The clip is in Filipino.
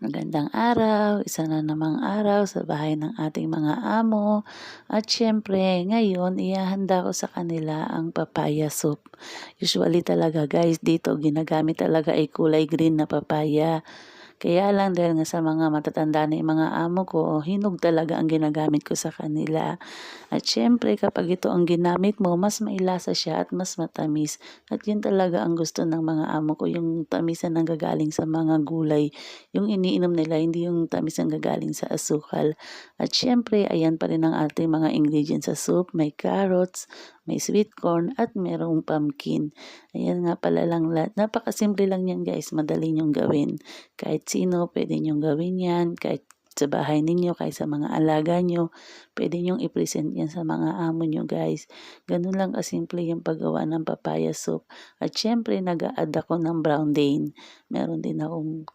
Magandang araw, isa na namang araw sa bahay ng ating mga amo at siyempre ngayon ihahanda ko sa kanila ang papaya soup. Usually talaga guys dito ginagamit talaga ay kulay green na papaya. Kaya lang dahil nga sa mga matatanda na yung mga amo ko, hinog talaga ang ginagamit ko sa kanila. At siyempre kapag ito ang ginamit mo, mas mailasa siya at mas matamis. At yun talaga ang gusto ng mga amo ko, yung tamis na nanggagaling sa mga gulay. Yung iniinom nila, hindi yung tamis na nanggagaling sa asukal. At siyempre, ayan pa rin ang ating mga ingredients sa soup. May carrots, may sweet corn, at merong pumpkin. Ayan nga pala lang lahat. Napakasimple lang yan guys, madali nyong gawin. Kahit sino, pwede nyong gawin yan. Kahit sa bahay ninyo, kahit sa mga alaga nyo, pwede nyong i-present yan sa mga amo nyo guys. Ganun lang kasimple yung paggawa ng papaya soup. At syempre, nag-a-add ako ng brown dane. Meron din akong